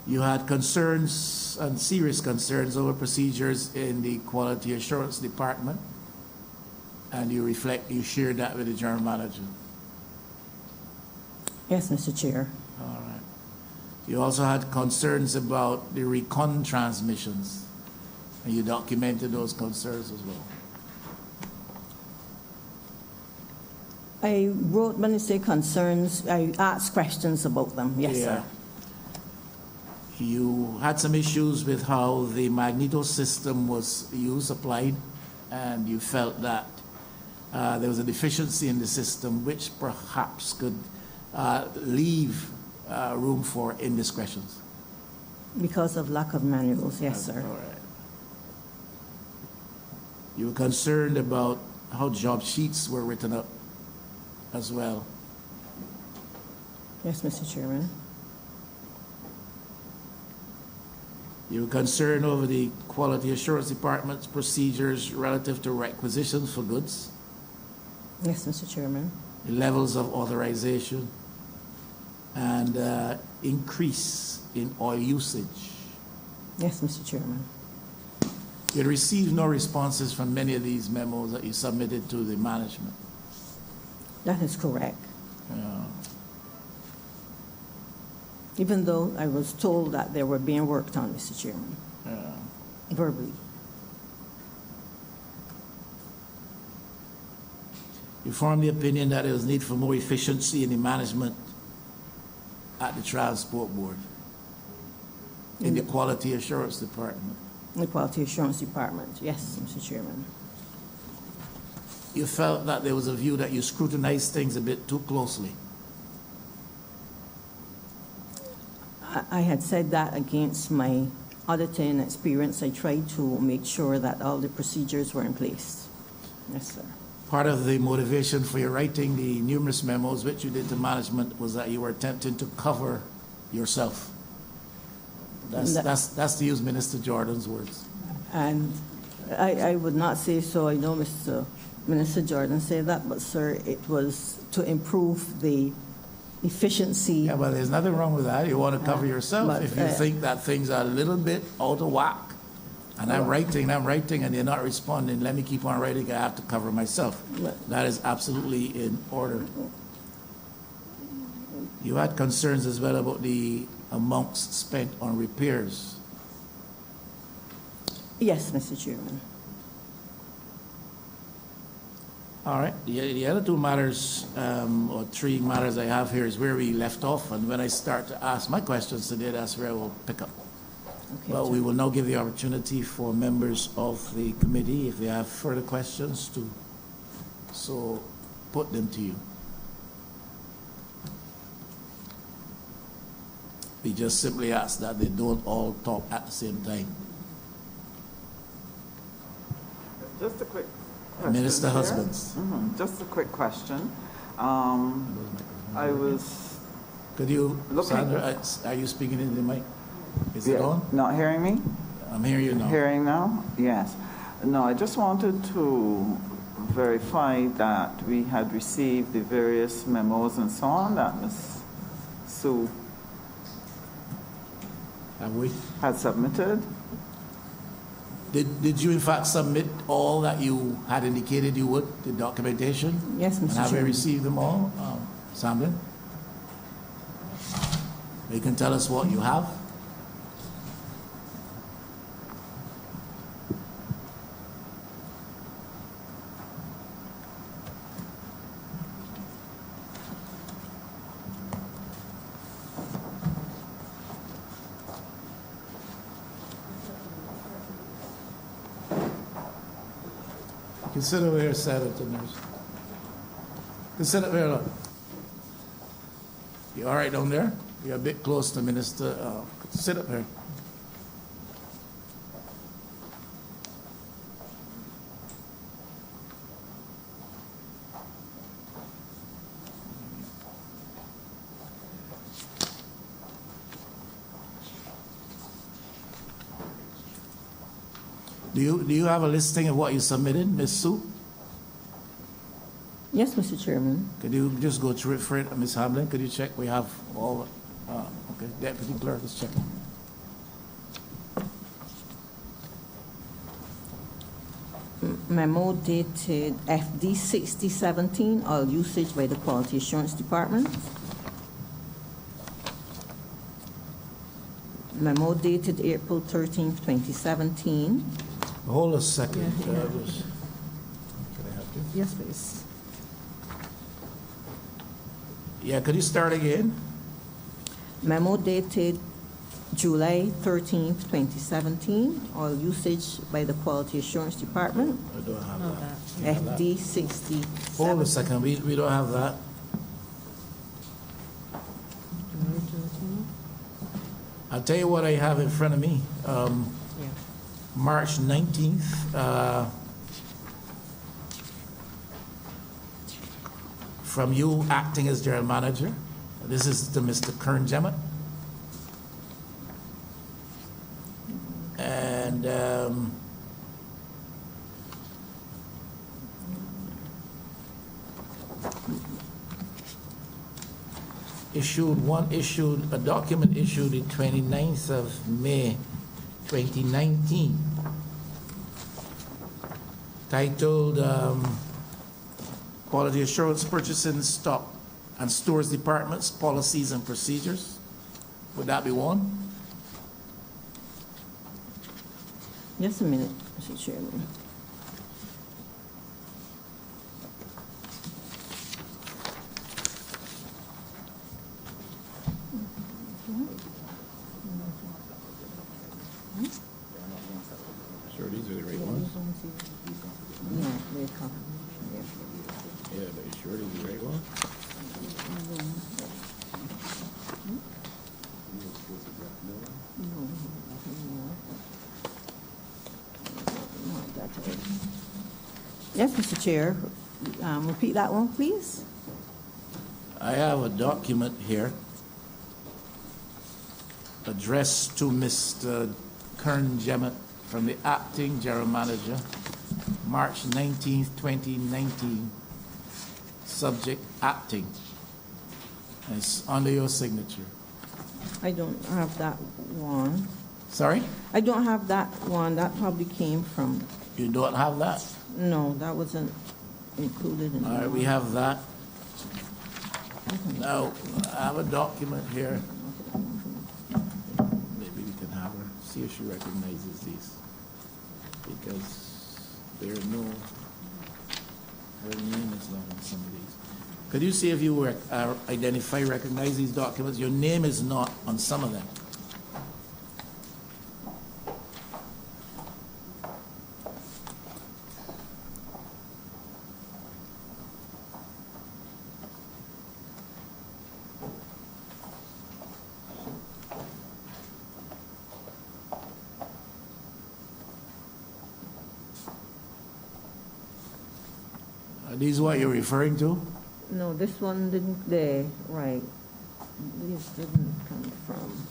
You had concerns and serious concerns over procedures in the Quality Assurance Department, and you shared that with the General Manager. Yes, Mr. Chair. All right. You also had concerns about the recon transmissions, and you documented those concerns as well. I wrote, when you say concerns, I asked questions about them. Yes, sir. You had some issues with how the magneto system was applied, and you felt that there was a deficiency in the system which perhaps could leave room for indiscretions. Because of lack of manuals, yes, sir. All right. You were concerned about how job sheets were written up as well. Yes, Mr. Chairman. You were concerned over the Quality Assurance Department's procedures relative to requisitions for goods, Yes, Mr. Chairman. the levels of authorization, and increase in oil usage. Yes, Mr. Chairman. You had received no responses from many of these memos that you submitted to the management. That is correct. Yeah. Even though I was told that they were being worked on, Mr. Chairman, verbally. You formed the opinion that there was need for more efficiency in the management at the Transport Board, in the Quality Assurance Department. The Quality Assurance Department, yes, Mr. Chairman. You felt that there was a view that you scrutinized things a bit too closely. I had said that against my auditing experience. I tried to make sure that all the procedures were in place. Yes, sir. Part of the motivation for your writing the numerous memos which you did to management was that you were attempting to cover yourself. That's to use Minister Jordan's words. And I would not say so. I know Mr. Minister Jordan said that, but sir, it was to improve the efficiency. Yeah, but there's nothing wrong with that. You want to cover yourself. But, if you think that things are a little bit out of whack, and I'm writing, and they're not responding, let me keep on writing, I have to cover myself. That is absolutely in order. You had concerns as well about the amounts spent on repairs. Yes, Mr. Chairman. All right. The other two matters, or three matters I have here is where we left off, and when I start to ask my questions today, that's where I will pick up. Okay, Well, we will now give the opportunity for members of the committee, if they have further questions, to so put them to you. We just simply ask that they don't all talk at the same time. Just a quick question. Minister Chair. Husbands. Just a quick question. I was Could you, looking. Sandra, are you speaking into the mic? Is it on? Not hearing me? I'm hearing you now. Hearing now? Yes. No, I just wanted to verify that we had received the various memos and so on that Ms. Sue Have we? had submitted. Did you in fact submit all that you had indicated you would, the documentation? Yes, Mr. And have you Chairman. received them all, Samblin? You can tell us what you have. Consider where Senator Nurse. Consider where. Look. You all right down there? You're a bit close to Minister. Sit up here. Do you have a listing of what you submitted, Ms. Sue? Yes, Mr. Chairman. Could you just go through it for it, Ms. Hamlin? Could you check? We have all. Okay, Deputy Clerk, let's check. Memo dated FD 6017, all usage by the Quality Assurance Department. Memo dated April 13th, 2017. Hold a second. Yeah, yeah. Can I have to? Yes, please. Yeah, could you start again? Memo dated July 13th, 2017, all usage by the Quality Assurance Department. I don't have that. FD 60. Hold a second, we don't have that. I'll tell you what I have in front of me. March 19th, from you acting as general manager. This is to Mr. Kern Jemmett. And a document issued in 29th of May 2019 titled Quality Assurance Purchasing Stock and Stores Departments Policies and Procedures. Would that be one? Just a minute, Mr. Chairman. Sure, these are the right ones. No, they come. Yeah, but you sure these are the right ones? Yes, Mr. Chair. Repeat that one, please. I have a document here addressed to Mr. Kern Jemmett from the acting general manager, March 19th, 2019, subject acting. And it's under your signature. I don't have that one. Sorry? I don't have that one. That probably came from, You don't have that? no, that wasn't included in All right, we have that. Now, I have a document here. Maybe we can have her, see if she recognizes these. Because there are no, her name is not on some of these. Could you see if you recognize these documents? Your name is not on some of them. Are these what you're referring to? no, this one didn't, there, right. These didn't come from,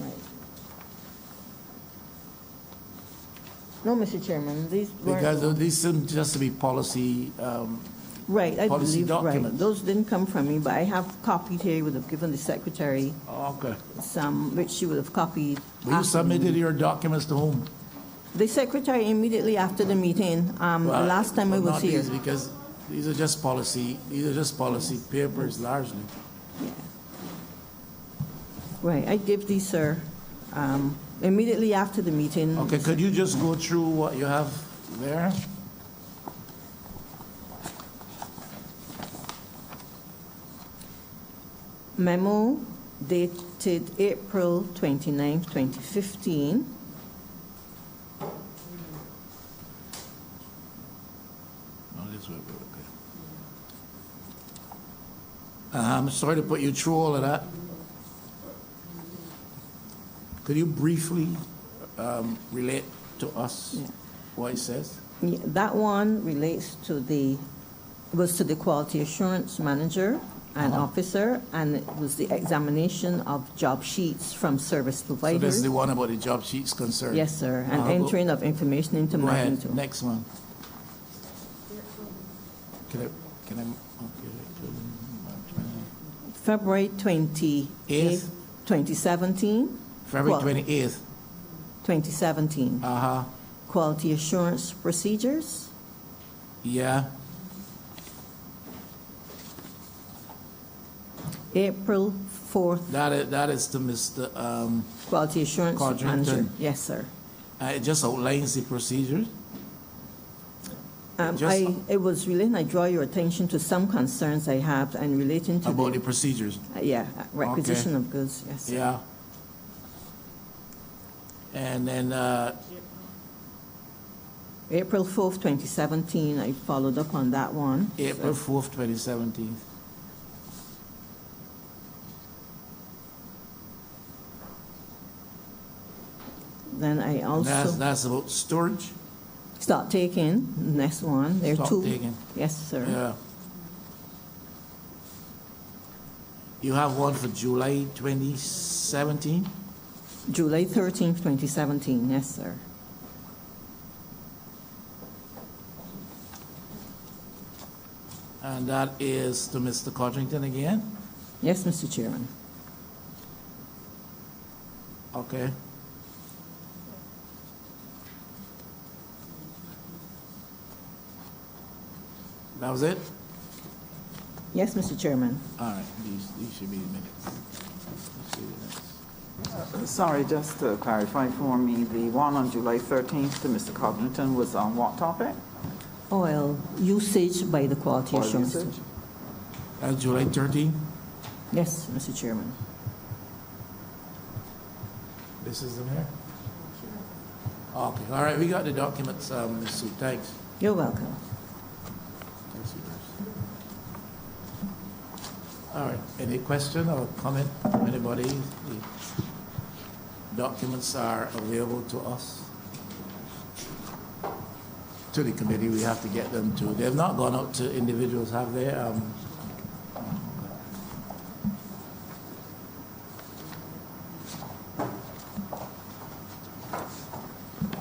right. No, Mr. Chairman, these weren't. Because these seem just to be policy, Right, I policy believe, right. documents. Those didn't come from me, but I have copied here, would have given the secretary okay. some, which she would have copied. Well, you after submitted me. your documents to whom? The secretary immediately after the meeting, the Well, last time I well, was not here. these, because these are just policy papers largely. Right, I gave these, sir, immediately after the meeting. Okay, could you just go through what you have there? Memo dated April 29, 2015. Oh, this way, okay. I'm sorry to put you through all of that. Could you briefly relate to us Yeah. what it says? Yeah, that one relates to was to the quality assurance manager and officer, and it was the examination of job sheets from service So this providers. is the one about the job sheets concerned? Yes, sir, and Go- entering of information into Go ahead, Magneto. next one. Can I, okay, February 28th, 2017. February Well, 28th, 2017. quality assurance procedures. Yeah, April 4th, that is to Mr. quality assurance Codrington. manager. Yes, sir. It just outlines the procedures. It was relating, I draw your attention to some concerns I have and relating to About the procedures. requisition of goods, yes, sir. Yeah. And then, April 4th, 2017, I followed up on that one. April 4th, 2017. Then I also That's about storage? start taking, next one, there are Stock two. taking. Yes, sir. Yeah. You have one for July 2017? July 13th, 2017, yes, sir. And that is to Mr. Codrington again? Yes, Mr. Chairman. Okay. That was it? Yes, Mr. Chairman. All right, these should be the minutes. Let's see the minutes. Sorry, just to clarify for me, the one on July 13th to Mr. Codrington was on what topic? Oil usage by the quality Oil assurance. usage? That's July 13th? Yes, Mr. Chairman. This is them here? Okay, all right, we got the documents, Ms. Sue, thanks. You're welcome. Thanks, you guys. All right, any question or comment from anybody? The documents are available to us. To the committee, we have to get them to, they've not gone out to individuals, have they?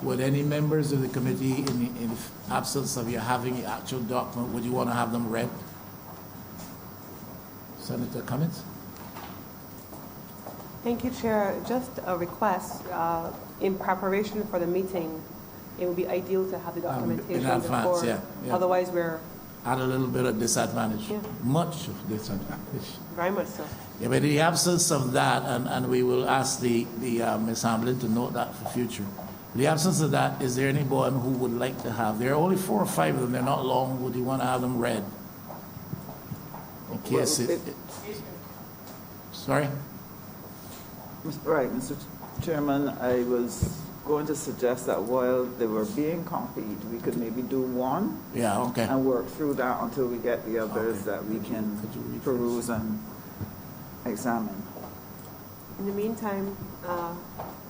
Would any members of the committee, in the absence of you having the actual document, would you want to have them read? Senator Cummings? Thank you, Chair. Just a request, in preparation for the meeting, it would be ideal to have the documentation in advance, before. yeah. Otherwise, we're At a little bit of disadvantage. Yeah. Much of disadvantage. very much so. Yeah, but in the absence of that, and we will ask the Ms. Hamlin to note that for future. In the absence of that, is there anyone who would like to have? There are only 4 or 5 of them. They're not long. Would you want to have them read? In case Well, sorry? Right, Mr. Chairman, I was going to suggest that while they were being copied, we could maybe do one Yeah, okay. and work through that until we get the others Okay. that we can Could you read peruse and examine. In the meantime,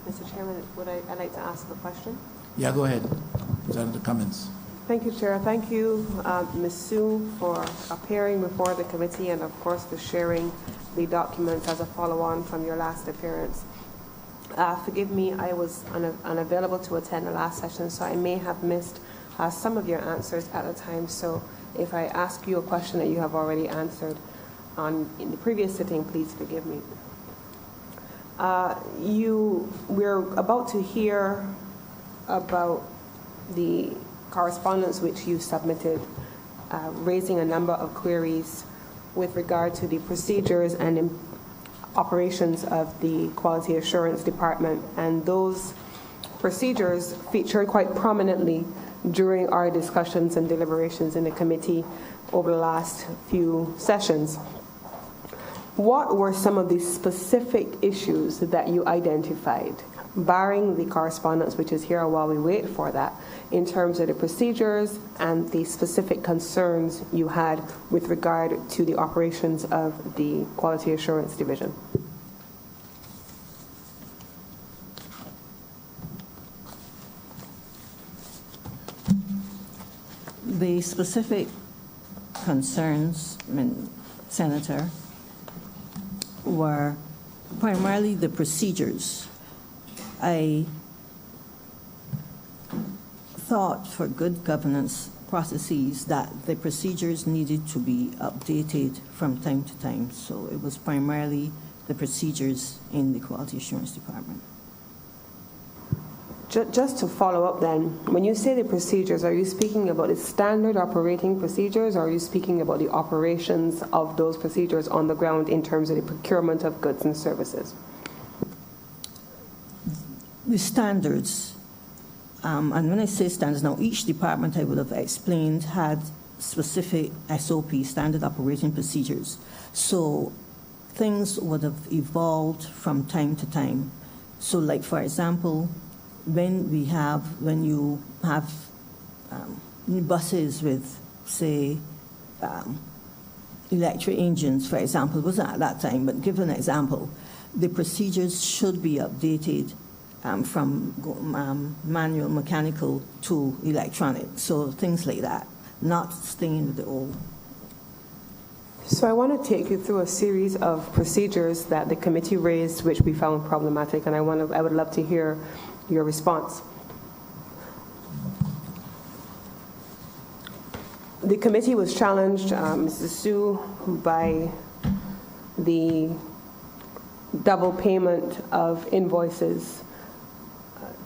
Mr. Chairman, I'd like to ask a question. Yeah, go ahead. Senator Cummings. Thank you, Chair. Thank you, Ms. Sue, for appearing before the committee and, of course, for sharing the documents as a follow-on from your last appearance. Forgive me, I was unavailable to attend the last session, so I may have missed some of your answers at the time. So if I ask you a question that you have already answered in the previous sitting, please forgive me. We're about to hear about the correspondence which you submitted, raising a number of queries with regard to the procedures and operations of the Quality Assurance Department. And those procedures featured quite prominently during our discussions and deliberations in the committee over the last few sessions. What were some of the specific issues that you identified, barring the correspondence which is here while we wait for that, in terms of the procedures and the specific concerns you had with regard to the operations of the Quality Assurance Division? The specific concerns, Senator, were primarily the procedures. I thought for good governance processes that the procedures needed to be updated from time to time. So it was primarily the procedures in the Quality Assurance Department. Just to follow up then, when you say the procedures, are you speaking about the standard operating procedures, or are you speaking about the operations of those procedures on the ground in terms of the procurement of goods and services? The standards, and when I say standards now, each department I would have explained had specific SOP, standard operating procedures. So things would have evolved from time to time. So like, for example, when you have buses with, say, electric engines, for example, wasn't at that time, but give an example, the procedures should be updated from manual, mechanical to electronic. So things like that, not staying with the old. So I want to take you through a series of procedures that the committee raised, which we found problematic, and I would love to hear your response. The committee was challenged, Mrs. Sue, by the double payment of invoices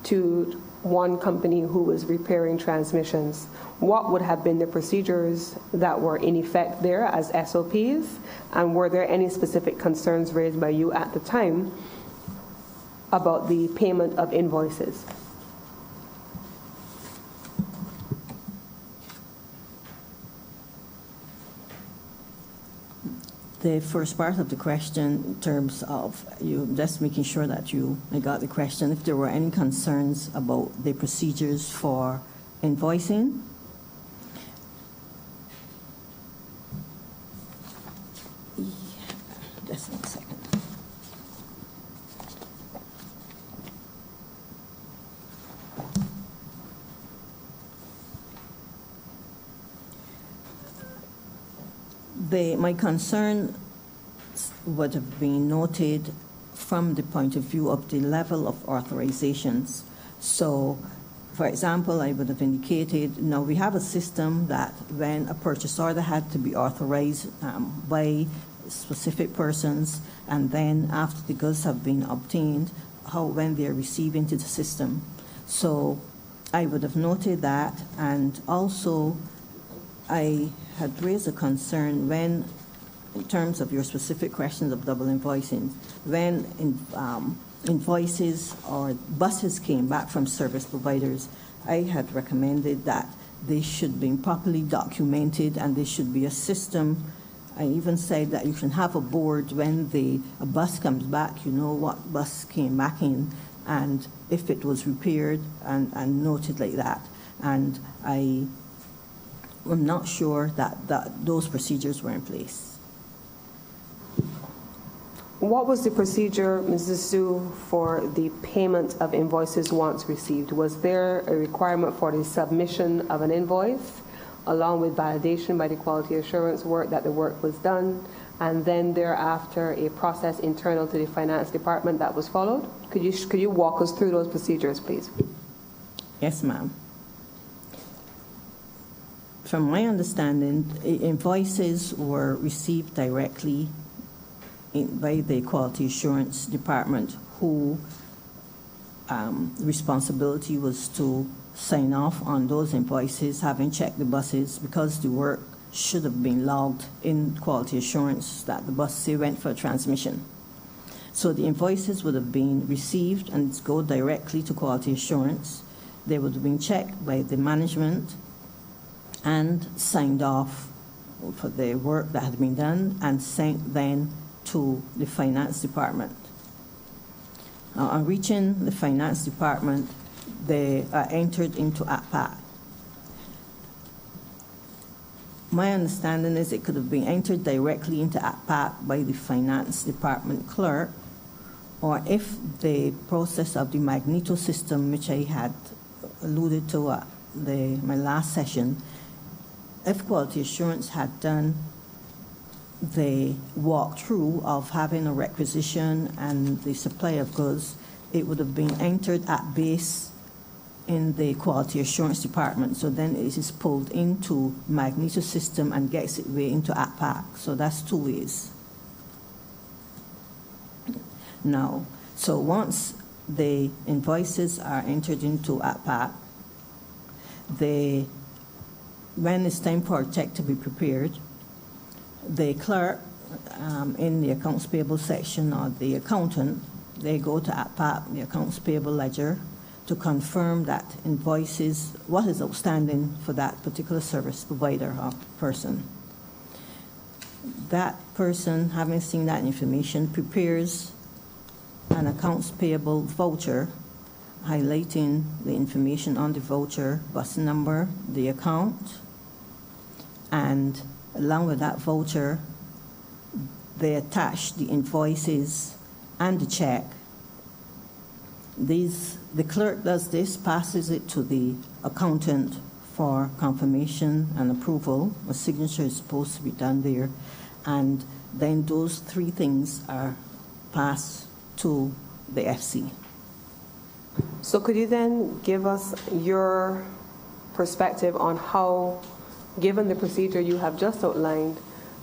to one company who was repairing transmissions. What would have been the procedures that were in effect there as SOPs, and were there any specific concerns raised by you at the time about the payment of invoices? The first part of the question, in terms of you just making sure that I got the question, if there were any concerns about the procedures for invoicing. Just 1 second. My concern would have been noted from the point of view of the level of authorizations. So, for example, I would have indicated, now we have a system that when a purchase order had to be authorized by specific persons, and then after the goods have been obtained, when they are received into the system. So I would have noted that, and also I had raised a concern when, in terms of your specific questions of double invoicing, when invoices or buses came back from service providers, I had recommended that they should be properly documented and there should be a system. I even said that you should have a board when a bus comes back, you know what bus came back in, and if it was repaired and noted like that. And I'm not sure that those procedures were in place. What was the procedure, Mrs. Sue, for the payment of invoices once received? Was there a requirement for the submission of an invoice, along with validation by the quality assurance work that the work was done, and then thereafter a process internal to the finance department that was followed? Could you walk us through those procedures, please? Yes, ma'am. From my understanding, invoices were received directly by the quality assurance department, who responsibility was to sign off on those invoices, having checked the buses, because the work should have been logged in quality assurance that the bus say went for transmission. So the invoices would have been received and go directly to quality assurance. They would have been checked by the management and signed off for the work that had been done and sent then to the finance department. On reaching the finance department, they are entered into PAC. My understanding is it could have been entered directly into PAC by the finance department clerk, or if the process of the Magneto system, which I had alluded to at my last session, if quality assurance had done the walkthrough of having a requisition and the supply of goods, it would have been entered at base in the quality assurance department. So then it is pulled into Magneto system and gets its way into PAC. So that's two ways. Now, so once the invoices are entered into PAC. When it's time for a check to be prepared, the clerk in the accounts payable section, or the accountant, they go to PAC, the accounts payable ledger, to confirm that invoices, what is outstanding for that particular service provider or person. That person, having seen that information, prepares an accounts payable voucher highlighting the information on the voucher, bus number, the account, and along with that voucher, they attach the invoices and the check. The clerk does this, passes it to the accountant for confirmation and approval. A signature is supposed to be done there, and then those three things are passed to the FC. So could you then give us your perspective on how, given the procedure you have just outlined,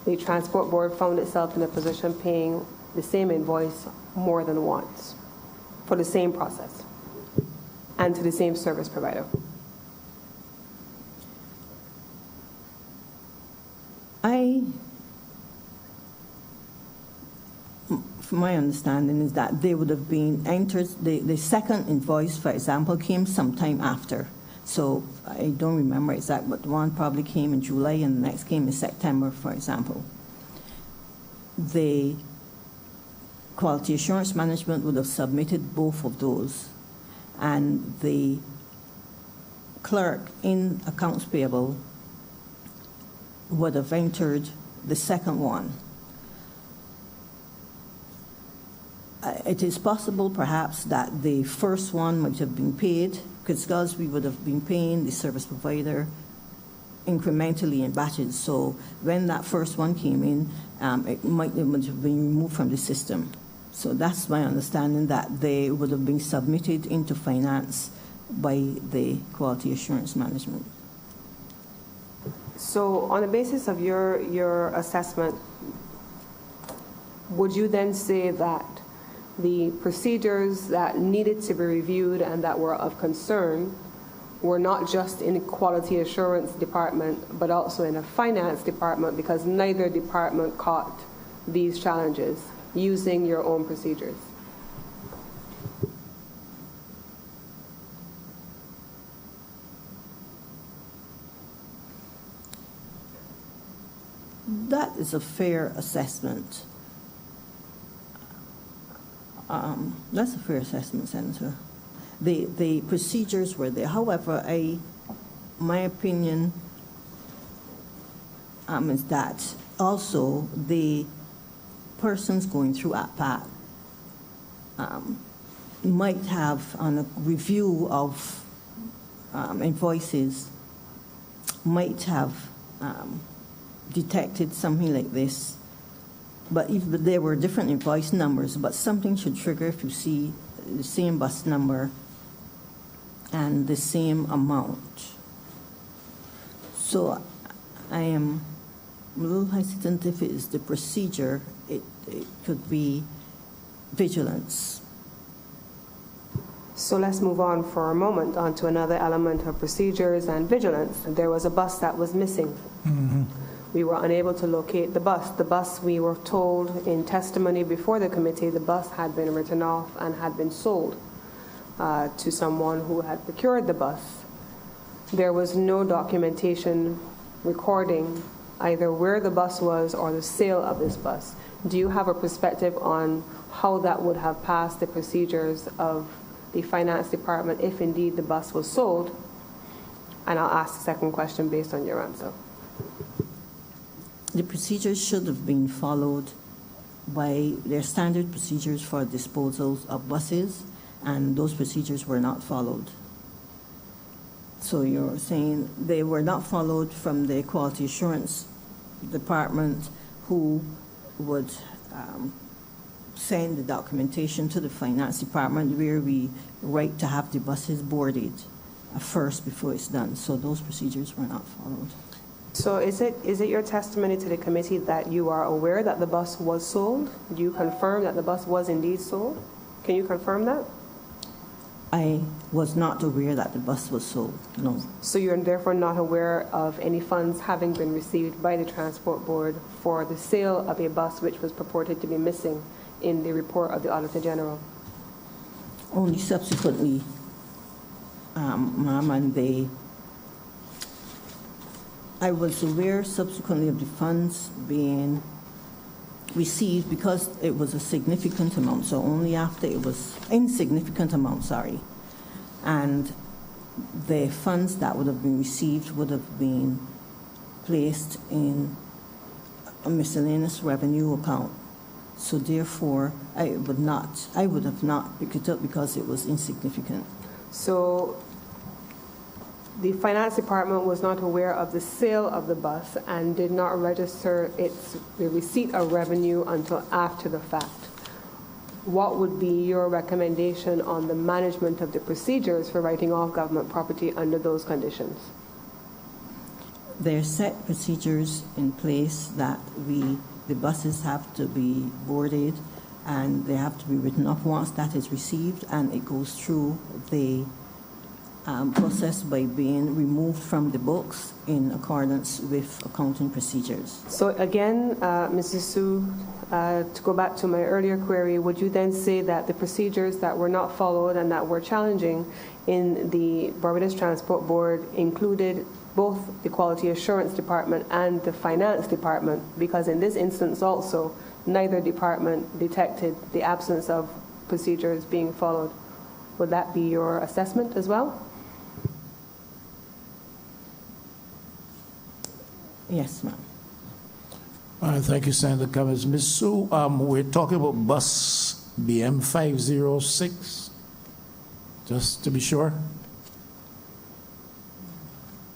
the Transport Board found itself in a position paying the same invoice more than once for the same process and to the same service provider? From my understanding is that they would have been entered, the second invoice, for example, came sometime after. So I don't remember exactly, but one probably came in July and the next came in September, for example. The Quality Assurance Management would have submitted both of those, and the clerk in accounts payable would have entered the second one. It is possible, perhaps, that the first one might have been paid, because we would have been paying the service provider incrementally in batches. So when that first one came in, it might have been removed from the system. So that's my understanding, that they would have been submitted into finance by the Quality Assurance Management. So on the basis of your assessment, would you then say that the procedures that needed to be reviewed and that were of concern were not just in the Quality Assurance Department, but also in the Finance Department, because neither department caught these challenges using your own procedures? That is a fair assessment. That's a fair assessment, Senator. The procedures were there. However, my opinion is that also the persons going through PAC might have, on a review of invoices, might have detected something like this. But if there were different invoice numbers, but something should trigger if you see the same bus number and the same amount. So I am a little hesitant if it is the procedure. It could be vigilance. So let's move on for a moment onto another element of procedures and vigilance. There was a bus that was missing. Mm-hmm. We were unable to locate the bus. The bus, we were told in testimony before the committee, the bus had been written off and had been sold to someone who had procured the bus. There was no documentation recording either where the bus was or the sale of this bus. Do you have a perspective on how that would have passed the procedures of the Finance Department if indeed the bus was sold? And I'll ask the second question based on your answer. The procedures should have been followed by their standard procedures for disposals of buses, and those procedures were not followed. So you're saying they were not followed from the Quality Assurance Department, who would send the documentation to the Finance Department, where we write to have the buses boarded first before it's done. So those procedures were not followed. So is it your testimony to the committee that you are aware that the bus was sold? Do you confirm that the bus was indeed sold? Can you confirm that? I was not aware that the bus was sold, no. So you're therefore not aware of any funds having been received by the Transport Board for the sale of a bus which was purported to be missing in the report of the Auditor General? Only subsequently, ma'am, and I was aware subsequently of the funds being received because it was a significant amount, so only after it was insignificant amount, sorry. And the funds that would have been received would have been placed in a miscellaneous revenue account. So therefore, I would have not picked it up because it was insignificant. So the Finance Department was not aware of the sale of the bus and did not register the receipt of revenue until after the fact. What would be your recommendation on the management of the procedures for writing off government property under those conditions? There are set procedures in place that the buses have to be boarded and they have to be written off once that is received, and it goes through the process by being removed from the books in accordance with accounting procedures. So again, Mrs. Sue, to go back to my earlier query, would you then say that the procedures that were not followed and that were challenging in the Barbados Transport Board included both the Quality Assurance Department and the Finance Department? Because in this instance also, neither department detected the absence of procedures being followed. Would that be your assessment as well? Yes, ma'am. All right, thank you, Senator Cummings. Ms. Sue, we're talking about bus BM 506, just to be sure.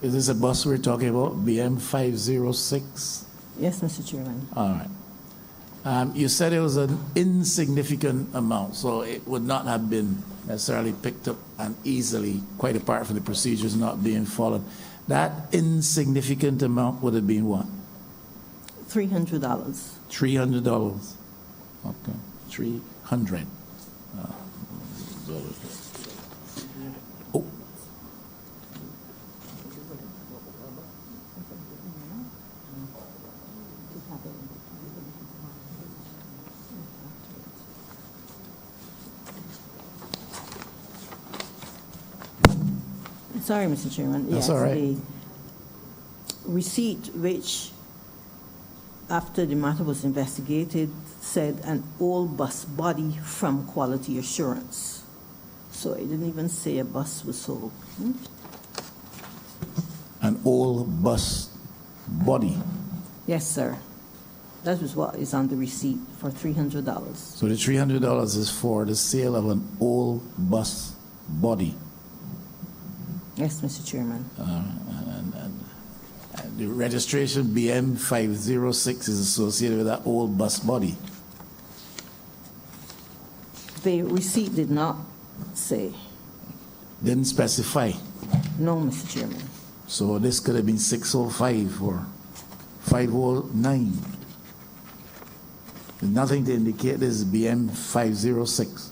Is this a bus we're talking about, BM 506? Yes, Mr. Chairman. All right. You said it was an insignificant amount, so it would not have been necessarily picked up and easily, quite apart from the procedures not being followed. That insignificant amount would have been what? $300. $300. Okay, 300. Oh. Sorry, Mr. Chairman. That's all right. The receipt which, after the matter was investigated, said an old bus body from Quality Assurance. So it didn't even say a bus was sold. An old bus body. Yes, sir. That was what is on the receipt for $300. So the $300 is for the sale of an old bus body. Yes, Mr. Chairman. And the registration BM 506 is associated with that old bus body. The receipt did not say. Didn't specify. No, Mr. Chairman. So this could have been 605 or 509. There's nothing to indicate this is BM 506.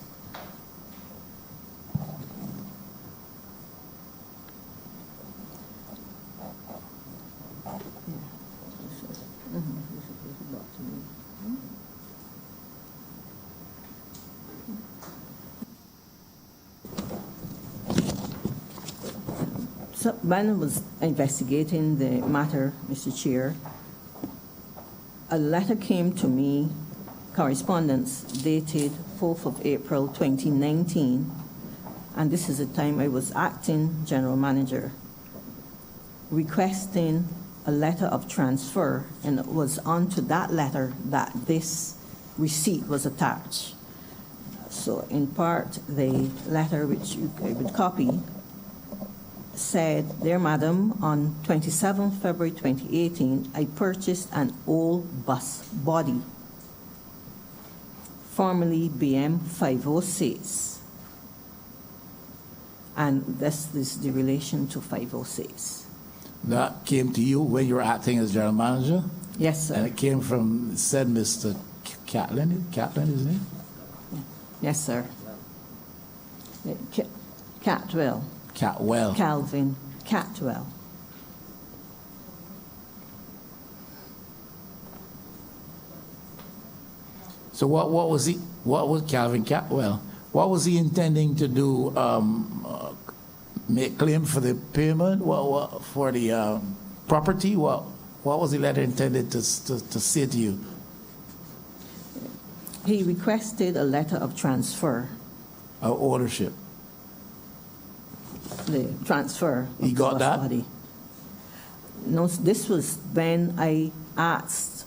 So when I was investigating the matter, Mr. Chair, a letter came to me, correspondence dated 4th of April 2019, and this is the time I was acting general manager, requesting a letter of transfer, and it was onto that letter that this receipt was attached. So in part, the letter which I would copy said, "Dear Madam, on 27 February 2018, I purchased an old bus body, formerly BM 506. And this is the relation to 506. That came to you when you were acting as general manager? Yes, sir. And it came from, said Mr. Catlin, Catlin, his name? Yes, sir. Catwell, Catwell. Calvin Catwell. So what was he? What was Calvin Catwell? What was he intending to do? Make claim for the payment? What for the property? What was the letter intended to say to you? He requested a letter of transfer, Ownership. the transfer. Of He got the that? body. No, this was when I asked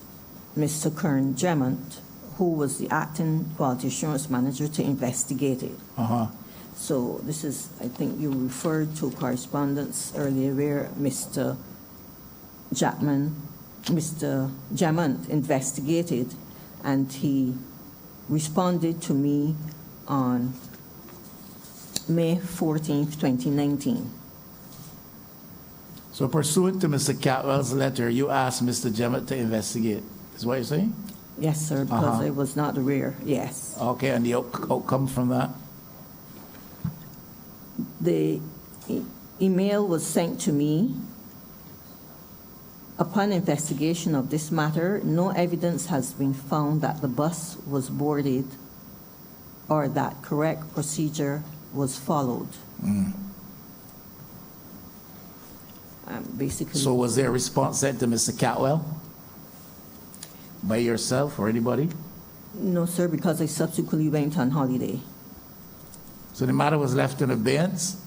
Mr. Kern Gemont, who was the acting quality assurance manager, to investigate it. Uh-huh. So this is, I think you referred to correspondence earlier where Mr. Gemont investigated, and he responded to me on May 14th, 2019. So pursuant to Mr. Catwell's letter, you asked Mr. Gemont to investigate. Is what you're saying? Yes, sir, because I was not aware, yes. Okay, and the outcome from that? The email was sent to me. Upon investigation of this matter, no evidence has been found that the bus was boarded or that correct procedure was followed. Basically. So was there a response sent to Mr. Catwell? By yourself or anybody? No, sir, because I subsequently went on holiday. So the matter was left in abeyance?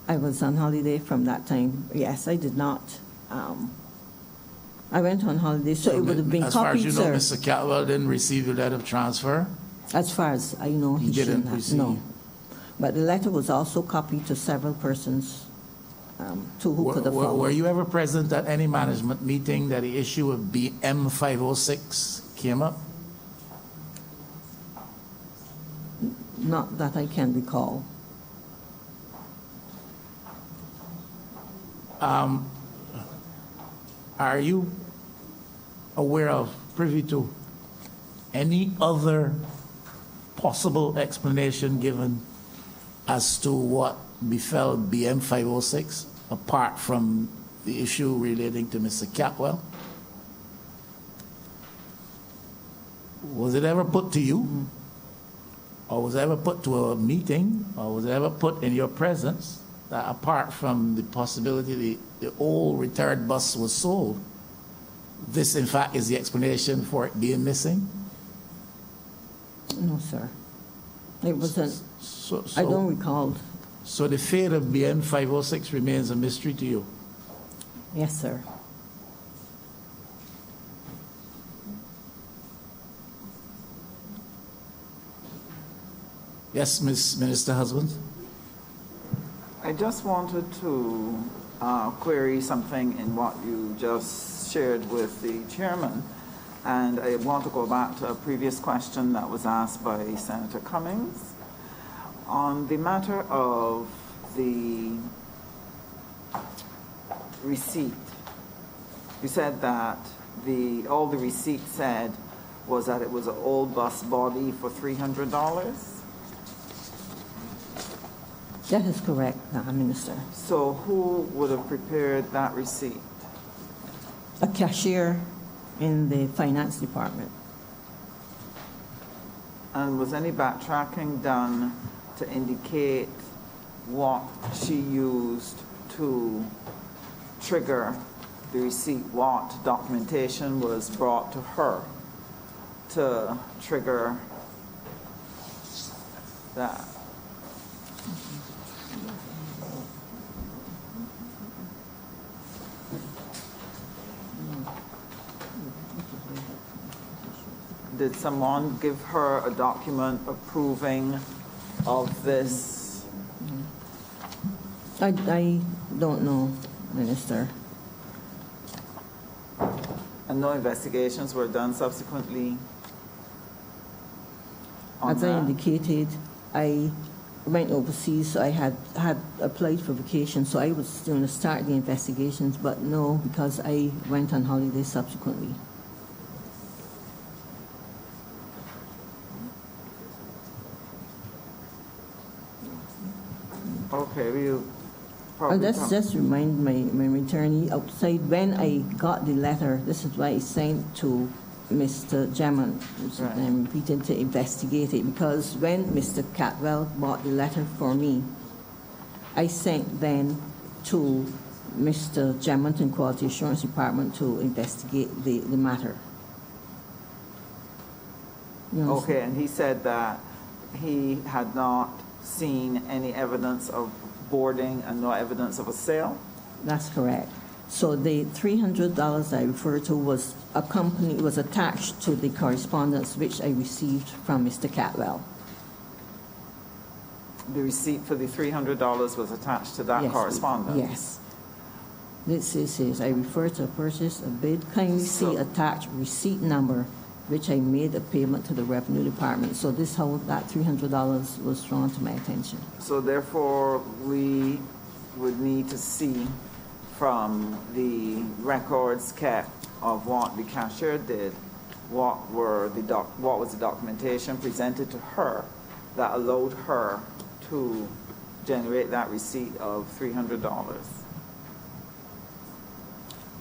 I was on holiday from that time. Yes, I did not. I went on holiday, so it would have been As far as copied, you know, sir. Mr. Catwell didn't receive the letter of transfer? As far as I know, he Didn't shouldn't have. receive. No. But the letter was also copied to several persons, to who could have Were followed. you ever present at any management meeting that the issue of BM 506 came up? Not that I can recall. Are you aware of, privy to, any other possible explanation given as to what befell BM 506, apart from the issue relating to Mr. Catwell? Was it ever put to you? Or was it ever put to a meeting? Or was it ever put in your presence that apart from the possibility the old retired bus was sold, this in fact is the explanation for it being missing? No, sir. It wasn't. So, I don't recall. So the fate of BM 506 remains a mystery to you? Yes, sir. Yes, Ms. Minister Husbands? I just wanted to query something in what you just shared with the chairman. And I want to go back to a previous question that was asked by Senator Cummings. On the matter of the receipt, you said that all the receipt said was that it was an old bus body for $300. That is correct, Minister. So who would have prepared that receipt? A cashier in the finance department. And was any backtracking done to indicate what she used to trigger the receipt? What documentation was brought to her to trigger that? Did someone give her a document approving of this? I don't know, Minister. And no investigations were done subsequently on As I that? indicated, I went overseas, so I had applied for vacation, so I was going to start the investigations, but no, because I went on holiday subsequently. Okay, we'll And probably let's come. just remind my attorney outside, when I got the letter, this is why I sent to Mr. Gemon, which Right. I'm repeating, to investigate it, because when Mr. Catwell bought the letter for me, I sent then to Mr. Gemonton Quality Assurance Department to investigate the matter. You understand? Okay, and he said that he had not seen any evidence of boarding and no evidence of a sale? That's correct. So the $300 I referred to was attached to the correspondence which I received from Mr. Catwell. The receipt for the $300 was attached to that Yes, correspondence? Yes. This says, I refer to a purchase, a bid, kindly see So- attached receipt number, which I made a payment to the Revenue Department. So this how that $300 was drawn to my attention. So therefore, we would need to see from the records kept of what the cashier did, what was the documentation presented to her that allowed her to generate that receipt of $300?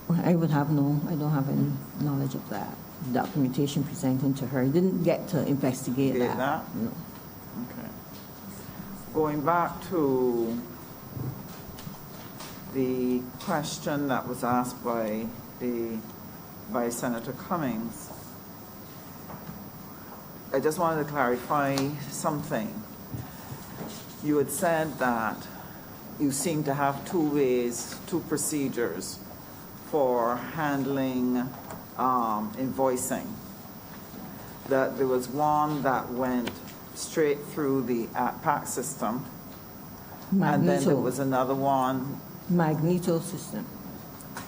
I don't have any knowledge of that. Documentation presented to her. I didn't get to investigate Investigate that. that? No. Okay. Going back to the question that was asked by Senator Cummings, I just wanted to clarify something. You had said that you seem to have two procedures for handling invoicing. That there was one that went straight through the PAC system, and then there was another one. Magneto system.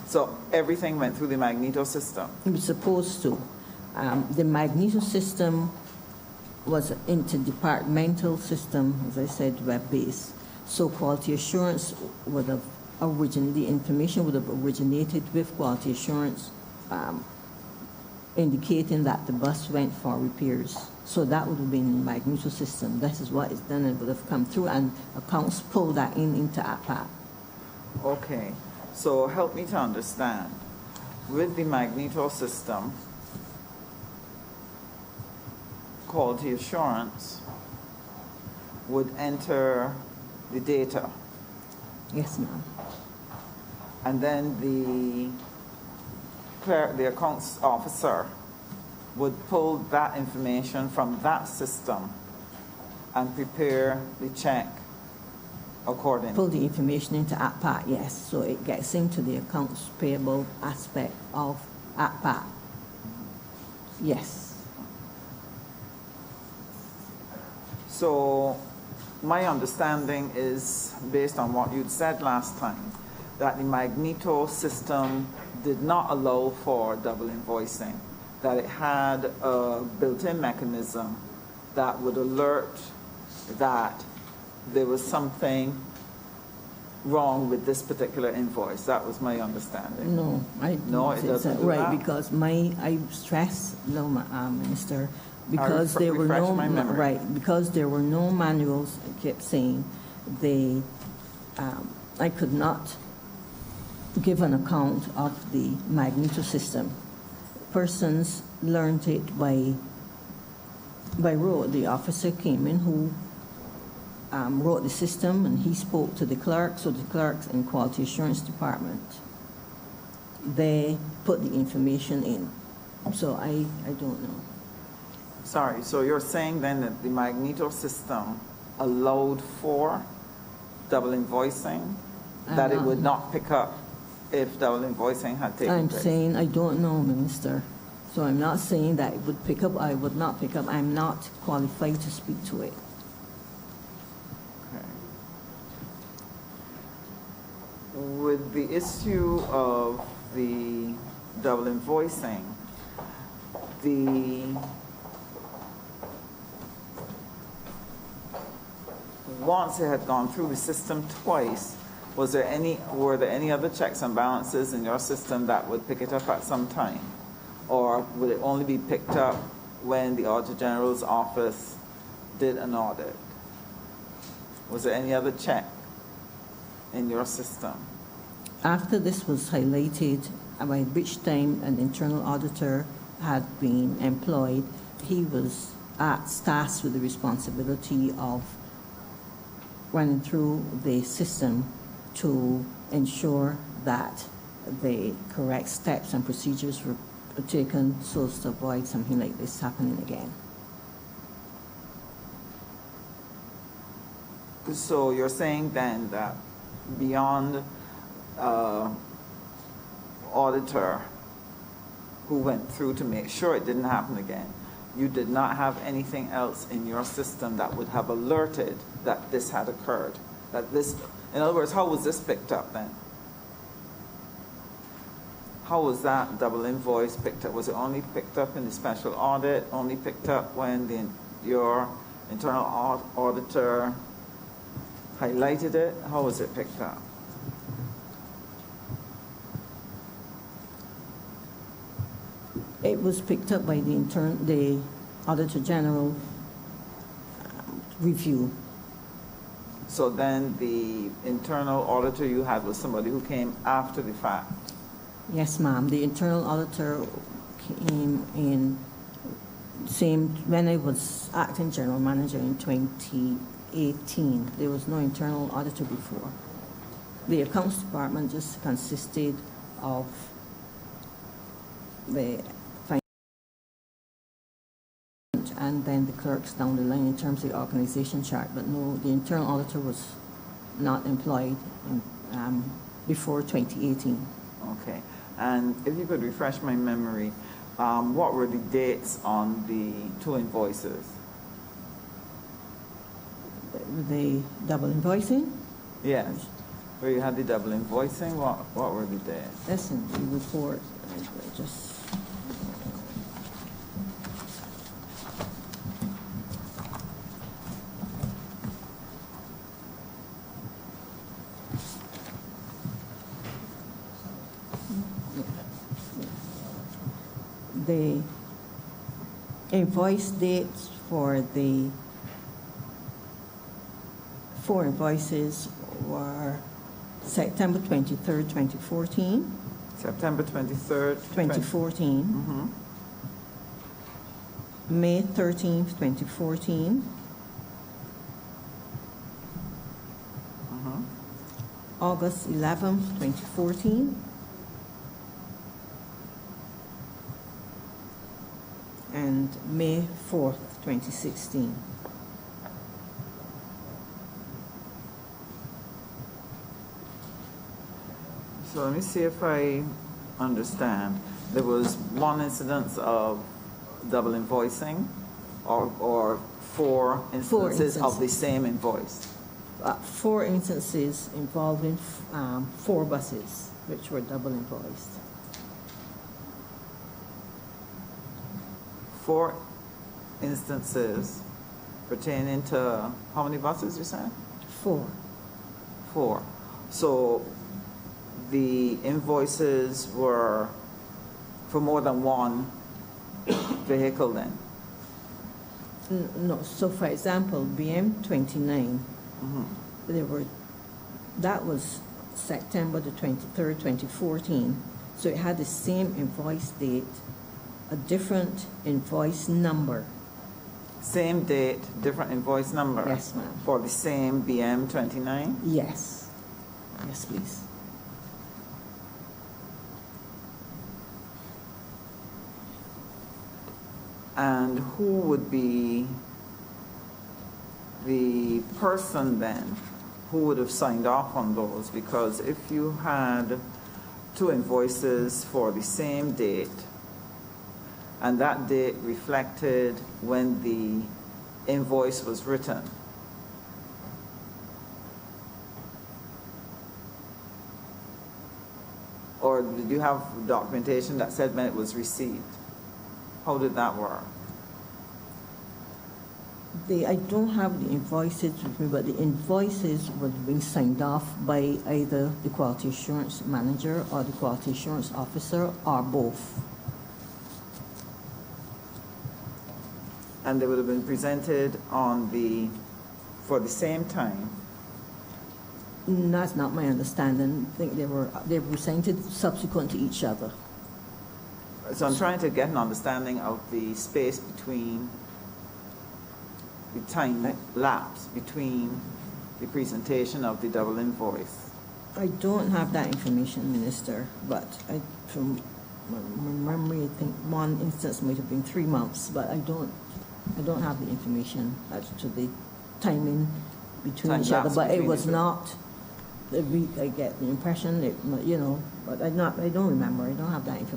So everything went through the Magneto system. It was supposed to. The Magneto system was an interdepartmental system, as I said, web-based. So quality assurance would have the information would have originated with quality assurance, indicating that the bus went for repairs. So that would have been the Magneto system. This is what is done. It would have come through, and accounts pull that into APAC. Okay, so help me to understand. With the Magneto system, quality assurance would enter the data, Yes, ma'am. and then the accounts officer would pull that information from that system and prepare the check accordingly. Pull the information into APAC, yes. So it gets into the accounts payable aspect of APAC. Yes. So my understanding is, based on what you'd said last time, that the Magneto system did not allow for double invoicing, that it had a built-in mechanism that would alert that there was something wrong with this particular invoice. That was my understanding. No, No, it doesn't do right, that? because I stress, no, Minister, because there were refresh no, my memory. right, because there were no manuals, I kept saying, I could not give an account of the Magneto system. Persons learned it by rote. The officer came in who wrote the system, and he spoke to the clerks, so the clerks in Quality Assurance Department, they put the information in. So I don't know. Sorry, so you're saying then that the Magneto system allowed for double invoicing, that it would not pick up if double invoicing had taken I'm place? saying I don't know, Minister. So I'm not saying that it would pick up, I would not pick up. I'm not qualified to speak to it. Okay. With the issue of the double invoicing, once it had gone through the system twice, were there any other checks and balances in your system that would pick it up at some time? Or would it only be picked up when the Auditor General's office did an audit? Was there any other check in your system? After this was highlighted, by which time an internal auditor had been employed, he was tasked with the responsibility of running through the system to ensure that the correct steps and procedures were taken so as to avoid something like this happening again. So you're saying then that beyond auditor who went through to make sure it didn't happen again, you did not have anything else in your system that would have alerted that this had occurred? That this, in other words, how was this picked up then? How was that double invoice picked up? Was it only picked up in the special audit, only picked up when your internal auditor highlighted it? How was it picked up? It was picked up by the Auditor General review. So then the internal auditor you had was somebody who came after the fact? Yes, ma'am. The internal auditor came in when I was acting general manager in 2018. There was no internal auditor before. The accounts department just consisted of the and then the clerks down the line in terms of the organization chart, but no, the internal auditor was not employed before 2018. Okay. And if you could refresh my memory, what were the dates on the two invoices? The double invoicing? Yes. Where you had the double invoicing, what were the dates? Listen, the report, I just... The invoice dates for the 4 invoices were September 23rd, 2014. September 23rd, 2014. Mm-hmm. May 13th, 2014. Mm-hmm. August 11th, 2014. And May 4th, 2016. So let me see if I understand. There was one incidence of double invoicing or 4 instances of the same invoice? 4 instances involving 4 buses, which were double invoiced. 4 instances pertaining to how many buses you said? 4. 4. So the invoices were for more than one vehicle then? No, so for example, BM 29, that was September the 23rd, 2014. So it had the same invoice date, a different invoice number. Same date, different invoice number? Yes, ma'am. For the same BM 29? Yes. Yes, please. And who would be the person then who would have signed off on those? Because if you had 2 invoices for the same date, and that date reflected when the invoice was written, or did you have documentation that said when it was received? How did that work? I don't have the invoices with me, but the invoices were being signed off by either the quality assurance manager or the quality assurance officer or both. And they would have been presented for the same time? That's not my understanding. I think they were presented subsequent to each other. So I'm trying to get an understanding of the space between, the time lapse between the presentation of the double invoice. I don't have that information, Minister, but from my memory, I think one instance might have been 3 months, but I don't have the information as to the timing between Time each other. lapse But it between was the two. not, I get the impression, but I don't remember. I don't have that information.